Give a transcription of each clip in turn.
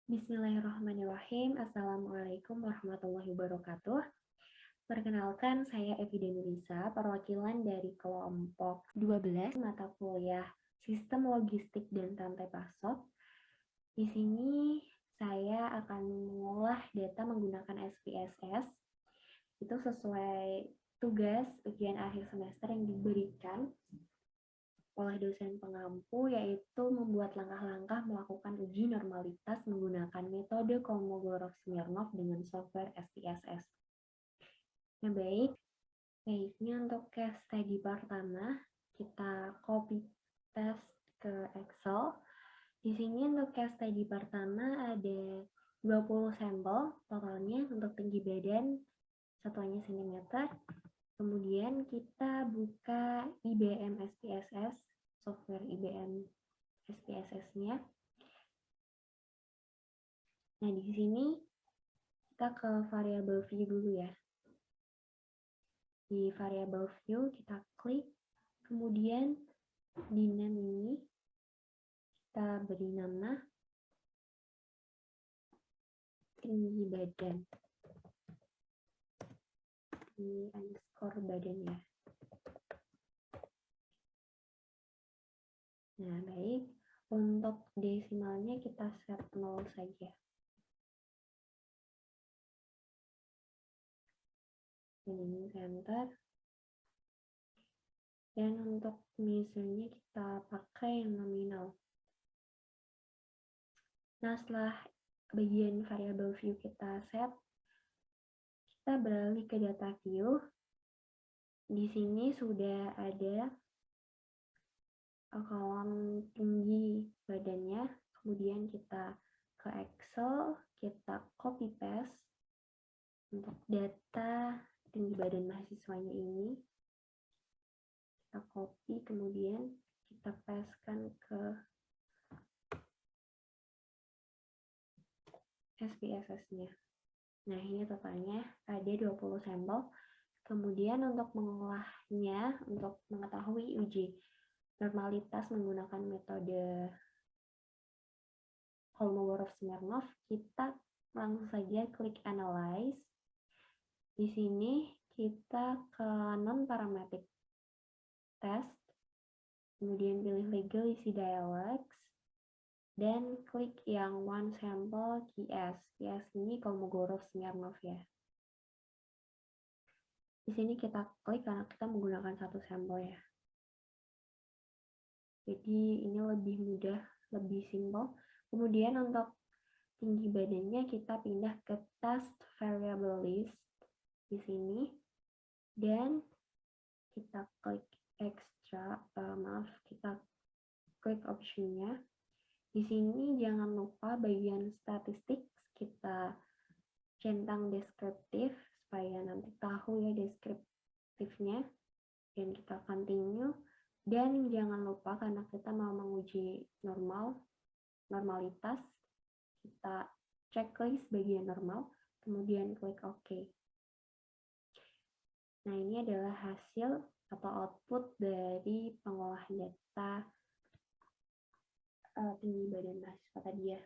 Bismillahirrahmanirrahim. Assalamualaikum warahmatullahi wabarakatuh. Perkenalkan, saya Evi Denurisa, perwakilan dari kelompok 12 mata kuliah Sistem Logistik dan Rantai Pasok. Di sini saya akan mengolah data menggunakan SPSS. Itu sesuai tugas ujian akhir semester yang diberikan oleh dosen pengampu, yaitu membuat langkah-langkah melakukan uji normalitas menggunakan metode Kolmogorov-Smirnov dengan software SPSS. Nah, baiknya untuk case study pertama, kita copy paste ke Excel. Di sini untuk case study pertama ada 20 sampel totalnya untuk tinggi badan, satuannya cm. Kemudian kita buka IBM SPSS, software IBM SPSS-nya. Nah, di sini kita ke variable view dulu ya. Di variable view kita klik, kemudian di name ini kita beri nama tinggi badan. Ini underscore badan ya. Nah, baik. Untuk desimalnya kita set 0 saja. Ini enter. Dan untuk measure-nya kita pakai yang nominal. Nah, setelah bagian variable view kita set, kita beralih ke data view. Di sini sudah ada kolom tinggi badannya, kemudian kita ke Excel, kita copy paste untuk data tinggi badan mahasiswanya ini, kita copy, kemudian kita pastekan ke SPSS-nya. Nah, ini totalnya ada 20 sampel. Kemudian untuk mengolahnya, untuk mengetahui uji normalitas menggunakan metode Kolmogorov-Smirnov, kita langsung saja klik Analyze. Di sini kita ke Non-Parametric Test, kemudian pilih Legal Isi Dialogues, dan klik yang One Sample QS. QS ini Kolmogorov-Smirnov ya. Di sini kita klik karena kita menggunakan satu sampel ya. Jadi ini lebih mudah, lebih simpel. Kemudian untuk tinggi badannya kita pindah ke Test Variable List di sini dan kita klik kita klik optionnya. Di sini jangan lupa bagian statistik kita centang deskriptif supaya nanti tahu ya deskriptifnya, dan kita continue. Dan jangan lupa karena kita mau menguji normalitas, kita checklist bagian normal, kemudian klik OK. Nah, ini adalah hasil atau output dari pengolahan data tinggi badan mahasiswa tadi ya.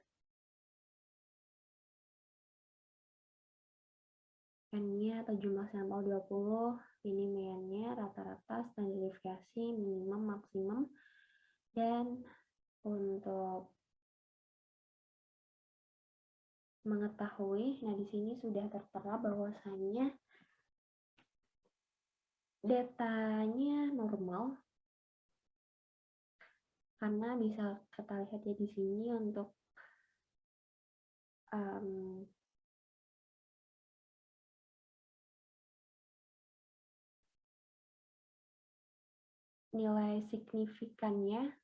N-nya atau jumlah sampel 20, ini mean-nya, rata-rata, standar deviasi, minimum, maksimum. Dan untuk mengetahui, nah di sini sudah tertera bahwasannya datanya normal, karena bisa kita lihat ya di sini untuk nilai signifikannya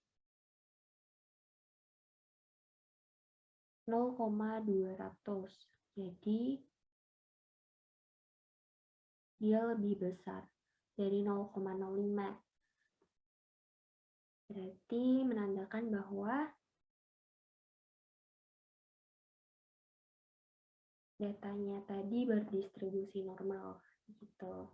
0,200. Jadi dia lebih besar dari 0,05. Berarti menandakan bahwa datanya tadi berdistribusi normal gitu.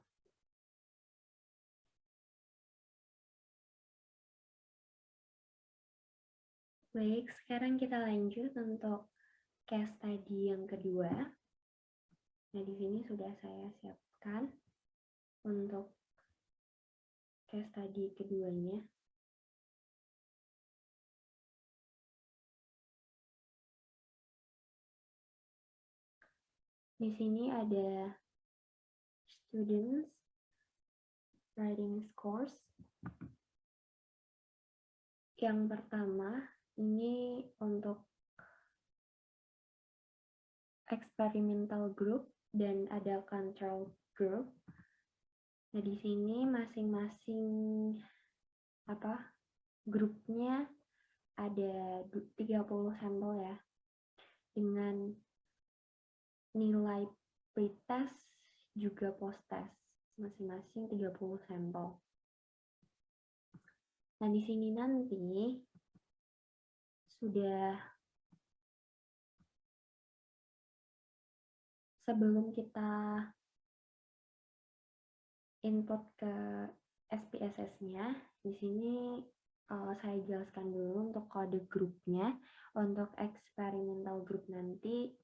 Baik, sekarang kita lanjut untuk case study yang kedua. Nah, di sini sudah saya siapkan untuk case study keduanya. Di sini ada students writing scores. Yang pertama, ini untuk experimental group dan ada control group. Nah, di sini masing-masing grupnya ada 30 sampel ya. Dengan nilai pretest juga post-test. Masing-masing 30 sampel. Nah, di sini nanti sudah sebelum kita input ke SPSS-nya, di sini saya jelaskan dulu untuk kode grupnya. Untuk experimental group nanti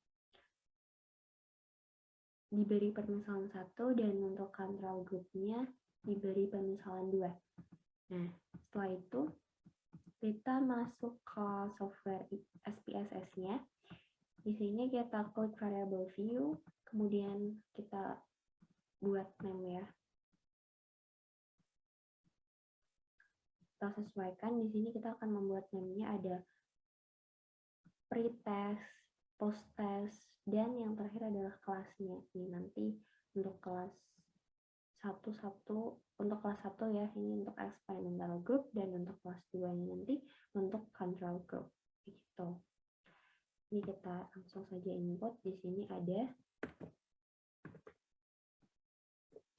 diberi permisalan 1 dan untuk control grupnya diberi permisalan 2. Nah, setelah itu kita masuk ke software SPSS-nya. Di sini kita klik variable view, kemudian kita buat name ya. Kita sesuaikan. Di sini kita akan membuat name-nya ada pretest, post-test, dan yang terakhir adalah kelasnya. Ini nanti untuk kelas 1 untuk kelas 1 ya, ini untuk experimental group, dan untuk kelas 2 ini nanti untuk control group. Gitu. Ini kita langsung saja input. Di sini ada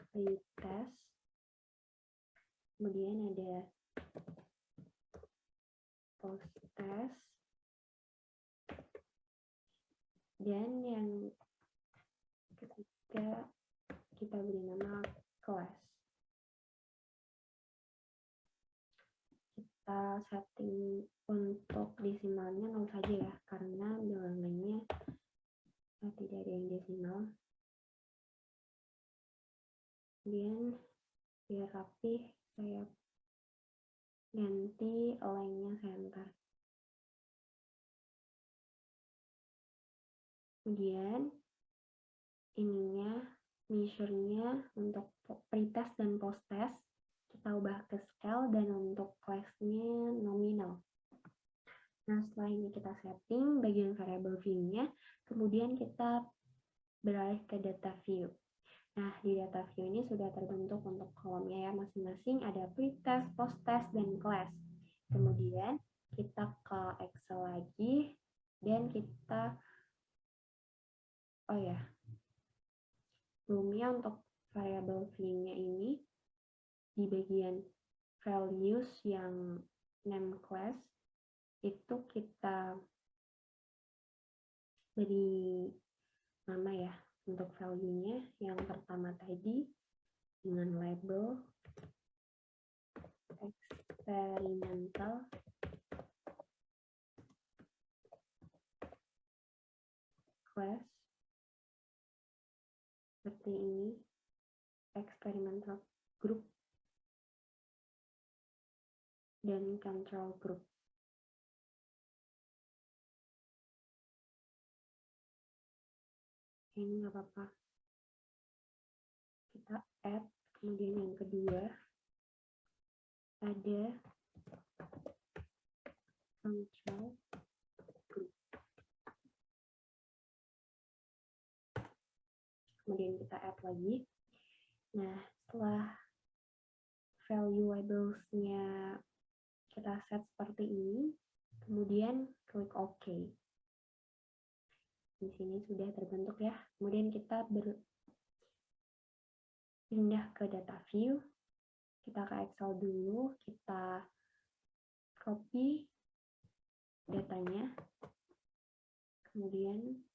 pretest, kemudian ada post-test, dan yang ketiga kita beri nama kelas. Kita setting untuk desimalnya 0 saja ya, karena bilangannya tidak ada yang desimal. Kemudian biar rapih, saya ganti align-nya center. Kemudian ininya, measure-nya untuk pretest dan post-test kita ubah ke scale, dan untuk class-nya nominal. Nah, setelah ini kita setting bagian variable view-nya, kemudian kita beralih ke data view. Nah, di data view ini sudah terbentuk untuk kolomnya ya, masing-masing ada pretest, post-test, dan class. Kemudian kita ke Excel lagi, dan kita sebelumnya untuk variable view-nya ini di bagian values yang name class itu kita beri nama ya untuk value-nya. Yang pertama tadi dengan label experimental class seperti ini, experimental group dan control group. Ini nggak apa-apa, kita add. Kemudian yang kedua ada control group. Kemudian kita add lagi. Nah, setelah value labels-nya kita set seperti ini, kemudian klik OK. Di sini sudah terbentuk ya. Kemudian kita pindah ke data view. Kita ke Excel dulu, kita copy datanya. Kemudian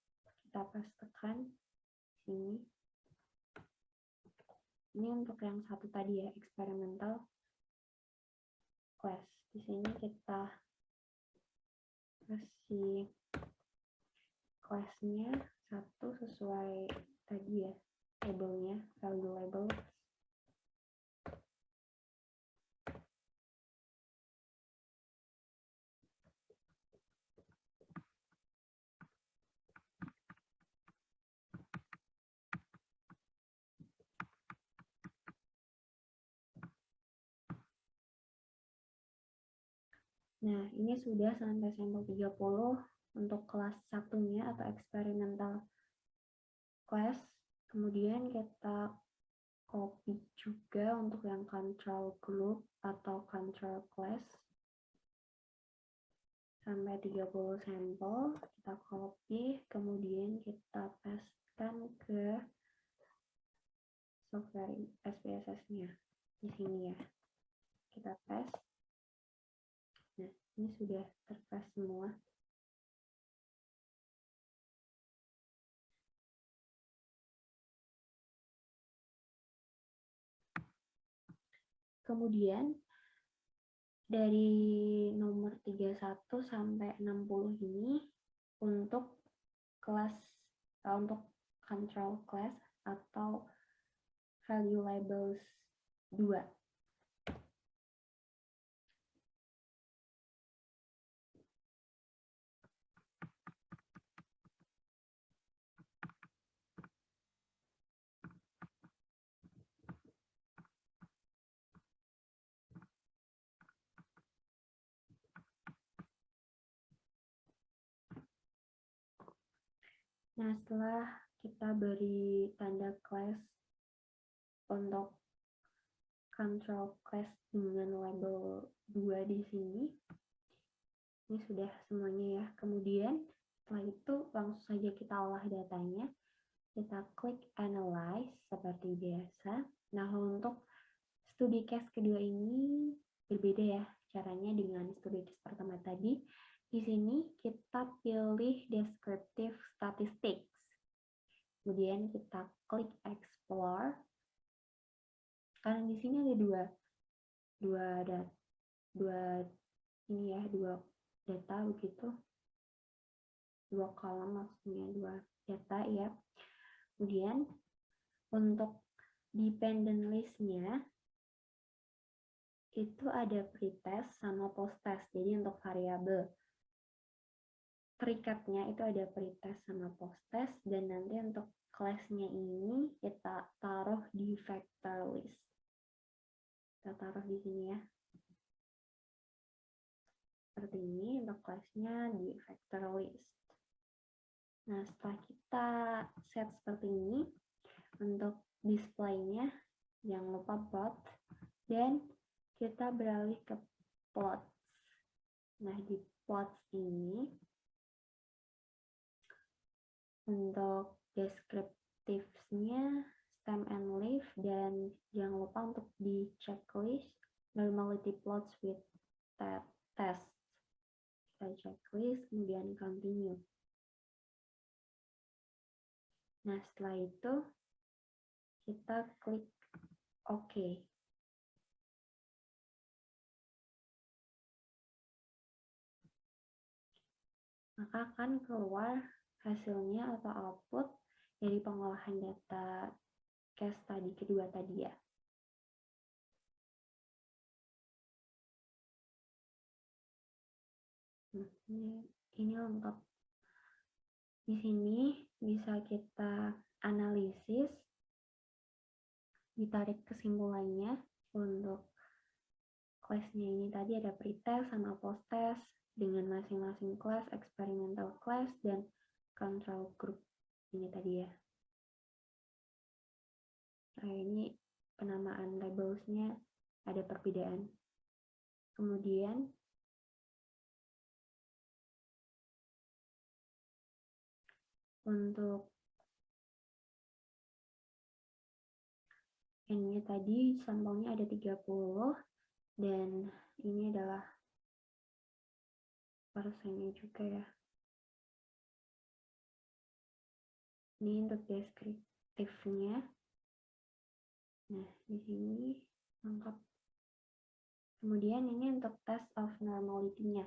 kita pastekan sini. Ini untuk yang satu tadi ya, experimental class. Di sini kita kasih kelasnya satu sesuai tadi ya, labelnya, value label. Nah, ini sudah sampai sampel 30 untuk kelas satunya atau experimental class. Kemudian kita copy juga untuk yang control group atau control class. Sampai 30 sampel, kita copy, kemudian kita pastekan ke software SPSS-nya. Di sini ya. Kita paste. Nah, ini sudah terpaste semua. Kemudian dari nomor 31 sampai 60 ini untuk kelas untuk control class atau value labels 2. Nah, setelah kita beri tanda class untuk control class dengan label 2 di sini, ini sudah semuanya ya. Kemudian setelah itu langsung saja kita olah datanya. Kita klik analyze seperti biasa. Nah, untuk studi case kedua ini berbeda ya caranya dengan studi case pertama tadi. Di sini kita pilih descriptive statistics. Kemudian kita klik explore. Karena di sini ada dua data begitu. Dua kolom maksudnya, dua data ya. Kemudian untuk dependent list-nya itu ada pretest sama posttest. Jadi untuk variabel terikatnya itu ada pretest sama posttest, dan nanti untuk kelasnya ini kita taruh di vector list. Kita taruh di sini ya. Seperti ini untuk kelasnya di vector list. Nah, setelah kita set seperti ini, untuk display-nya jangan lupa plot, dan kita beralih ke plots. Nah, di plots ini untuk descriptive-nya stem and leaf, dan jangan lupa untuk di checklist normality plots with test. Kita checklist, kemudian continue. Nah, setelah itu kita klik OK. Maka akan keluar hasilnya atau output dari pengolahan data case tadi kedua tadi ya. Ini lengkap. Di sini bisa kita analisis, ditarik kesimpulannya. Untuk kelasnya ini tadi ada pretest sama posttest dengan masing-masing kelas, experimental class, dan control group ini tadi ya. Nah, ini penamaan labelsnya ada perbedaan. Kemudian untuk N-nya tadi sampelnya ada 30, dan ini adalah persennya juga ya. Ini untuk deskriptifnya. Nah, di sini lengkap. Kemudian ini untuk test of normality-nya.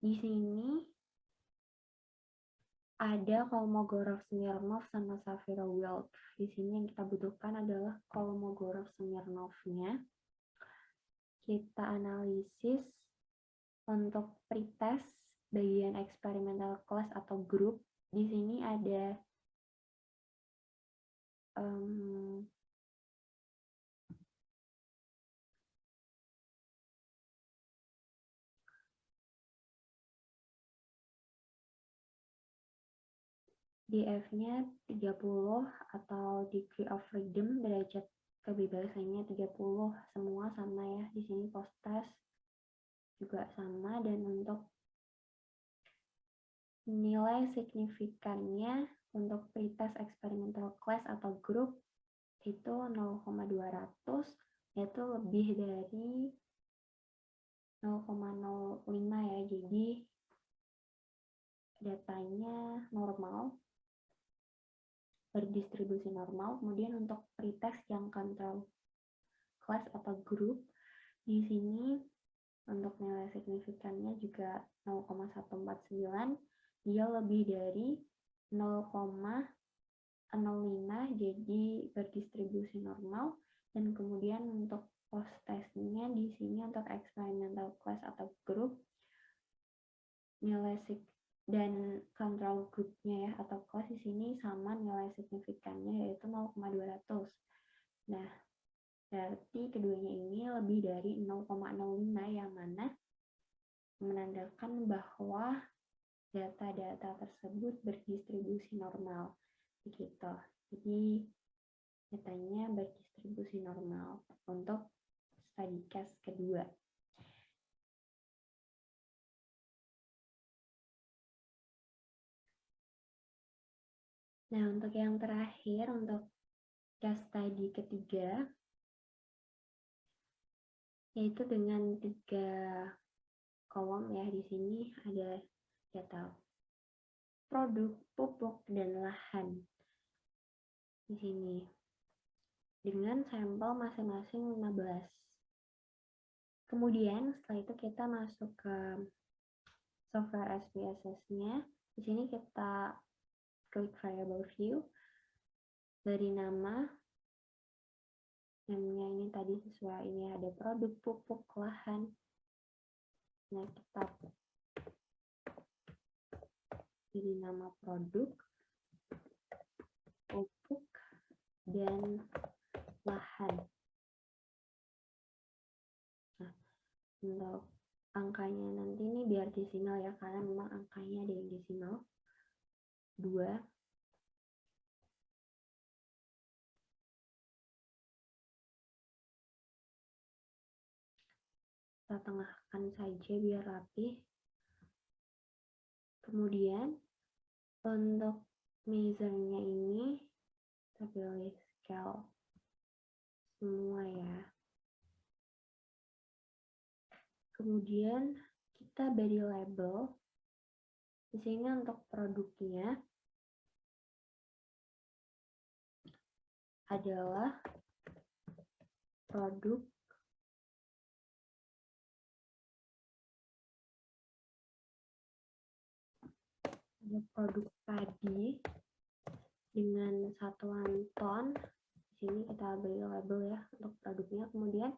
Di sini ada Kolmogorov Smirnov sama Safirowild. Di sini yang kita butuhkan adalah Kolmogorov Smirnovnya. Kita analisis untuk pretest bagian experimental class atau group. Di sini ada DF-nya 30 atau degree of freedom, derajat kebebasannya 30, semua sama ya. Di sini post test juga sama, dan untuk nilai signifikannya untuk pretest experimental class atau group itu 0,200, yaitu lebih dari 0,05 ya. Jadi datanya normal, berdistribusi normal. Kemudian untuk pretest yang control class atau group, di sini untuk nilai signifikannya juga 0,149, dia lebih dari 0,05, jadi berdistribusi normal. Dan kemudian untuk post testnya di sini untuk experimental class atau group, nilai dan control groupnya ya atau kelas di sini sama nilai signifikannya, yaitu 0,200. Nah, berarti keduanya ini lebih dari 0,05, yang mana menandakan bahwa data-data tersebut berdistribusi normal. Begitu. Jadi datanya berdistribusi normal untuk study case kedua. Nah, untuk yang terakhir, untuk case study ketiga, yaitu dengan 3 kolom ya. Di sini ada data produk, pupuk, dan lahan. Di sini dengan sampel masing-masing 15. Kemudian setelah itu kita masuk ke software SPSS-nya. Di sini kita klik variable view. Dari namanya ini tadi sesuai, ini ada produk, pupuk, lahan. Nah, kita pilih nama produk, pupuk, dan lahan. Nah, untuk angkanya nanti ini biar desimal ya, karena memang angkanya ada yang desimal. 2. Kita tengahkan saja biar rapi. Kemudian untuk measure-nya ini kita pilih scale semua ya. Kemudian kita beri label. Di sini untuk produknya adalah produk padi dengan satuan ton. Di sini kita beri label ya untuk produknya. Kemudian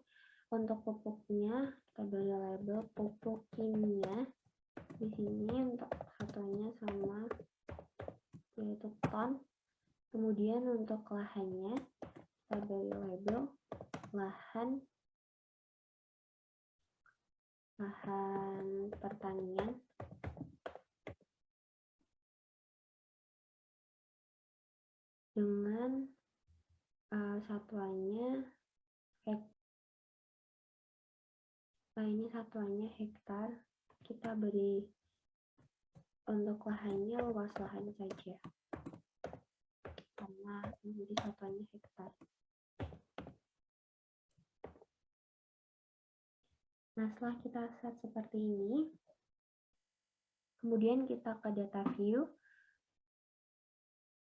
untuk pupuknya kita beri label pupuk kimia. Di sini untuk satuannya sama, yaitu ton. Kemudian untuk lahannya kita beri label lahan pertanian. Dengan satuannya hektar, kita beri untuk lahannya luas lahan saja karena menjadi satuannya hektar. Nah, setelah kita set seperti ini, kemudian kita ke data view.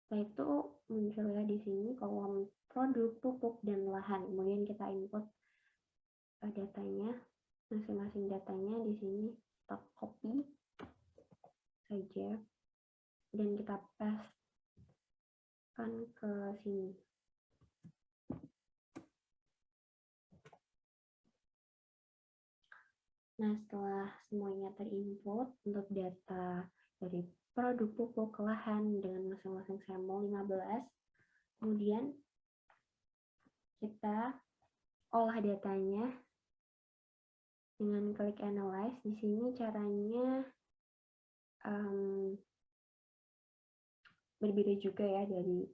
Setelah itu muncul ya di sini kolom produk, pupuk, dan lahan. Kemudian kita input datanya, masing-masing datanya di sini kita copy saja. dan kita pastekan ke sini. Nah, setelah semuanya terinput untuk data dari produk pupuk lahan dengan masing-masing sampel 15, kemudian kita olah datanya dengan klik analyze. Di sini caranya berbeda juga ya dari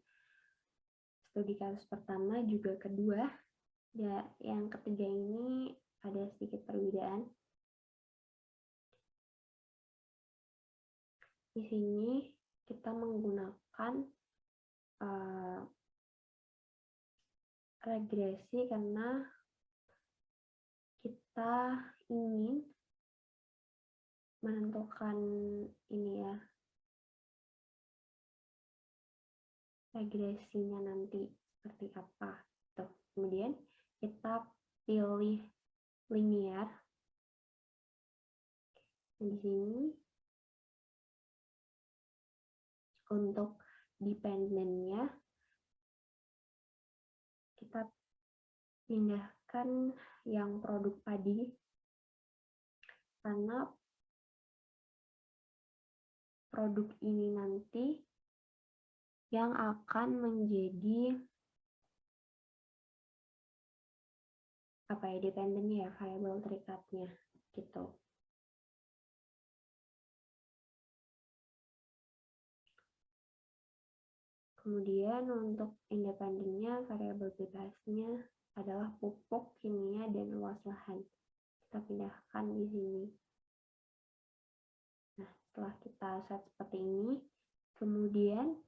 studi kasus pertama juga kedua. Ya, yang ketiga ini ada sedikit perbedaan. Di sini kita menggunakan regresi karena kita ingin menentukan ini ya, regresinya nanti seperti apa. Tuh. Kemudian kita pilih linear. Di sini untuk dependennya kita pindahkan yang produk padi karena produk ini nanti yang akan menjadi apa ya, dependennya ya, variabel terikatnya gitu. Kemudian untuk independennya, variabel bebasnya adalah pupuk, kimia, dan luas lahan. Kita pindahkan di sini. Nah, setelah kita set seperti ini, kemudian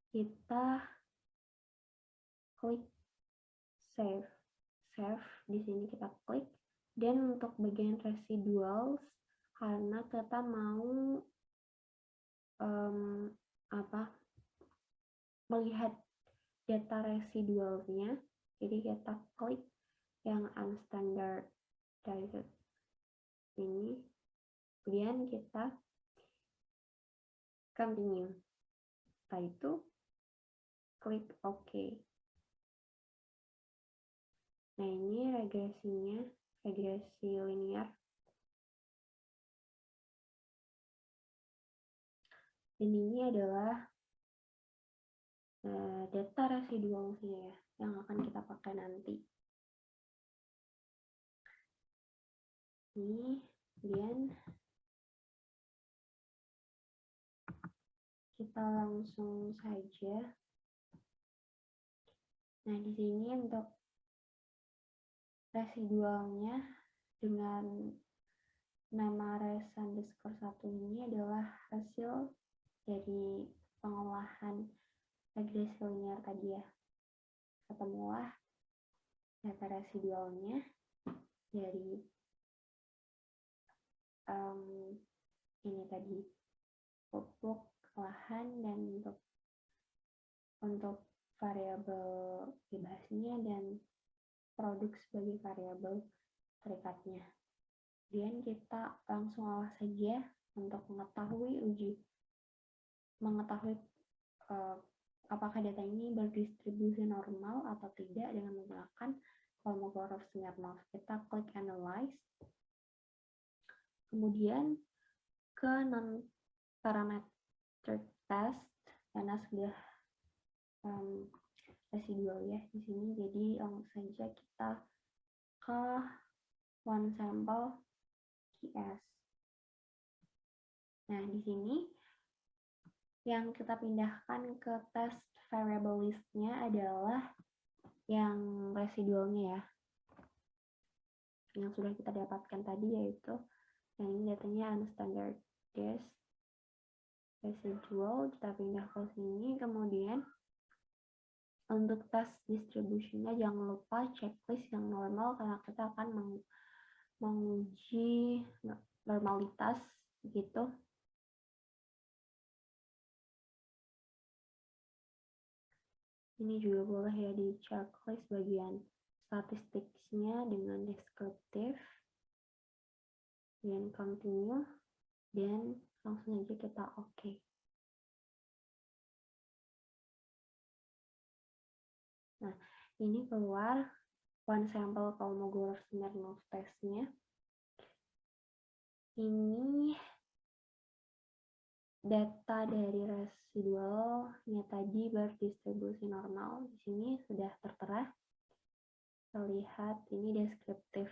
kita klik save. Save, di sini kita klik. Dan untuk bagian residuals, karena kita mau melihat data residualnya, jadi kita klik yang unstandardized ini, kemudian kita continue. Setelah itu klik OK. Nah, ini regresinya, regresi linear. Dan ini adalah data residualnya ya, yang akan kita pakai nanti. Ini, kemudian kita langsung saja. Nah, di sini untuk residualnya dengan nama res_1 ini adalah hasil dari pengolahan regresi linear tadi ya. Ketemulah data residualnya dari ini tadi, pupuk, lahan, dan untuk variabel bebasnya dan produk sebagai variabel terikatnya. Kemudian kita langsung olah saja untuk mengetahui apakah data ini berdistribusi normal atau tidak dengan menggunakan Kolmogorov-Smirnov. Kita klik analyze, kemudian ke non-parametric test karena sudah residual ya di sini, jadi langsung saja kita ke one sample QS. Nah, di sini yang kita pindahkan ke test variable list-nya adalah yang residualnya ya, yang sudah kita dapatkan tadi, yaitu yang ini datanya unstandardized residual. Kita pindah ke sini. Kemudian untuk tes distributionnya jangan lupa checklist yang normal karena kita akan menguji normalitas gitu. Ini juga boleh ya di checklist bagian statistiknya dengan deskriptif, dan continue, dan langsung aja kita OK. ini keluar one sample Kolmogorov-Smirnov testnya. Ini data dari residualnya tadi berdistribusi normal. Di sini sudah tertera. Kita lihat ini deskriptif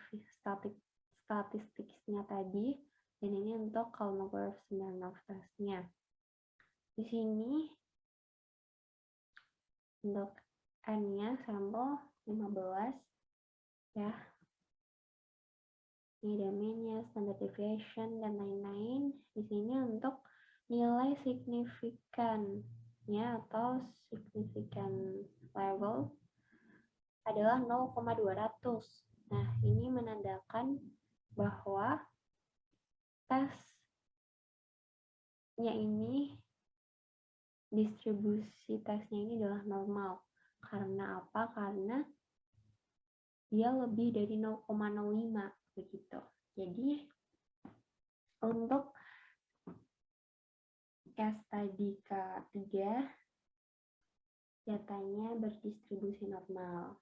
statistiknya tadi, dan ini untuk Kolmogorov-Smirnov testnya. Di sini untuk N-nya sampel 15 ya. Ini domainnya, standard deviation, dan lain-lain. Di sini untuk nilai signifikannya atau signifikan level adalah 0,200. Nah, ini menandakan bahwa tesnya ini, distribusi tesnya ini adalah normal. Karena apa? Karena dia lebih dari 0,05 begitu. Jadi untuk case study ketiga, datanya berdistribusi normal.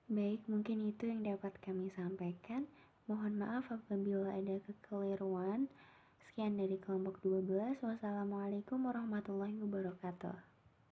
Baik, mungkin itu yang dapat kami sampaikan. Mohon maaf apabila ada kekeliruan. Sekian dari kelompok 12. Wassalamualaikum warahmatullahi wabarakatuh.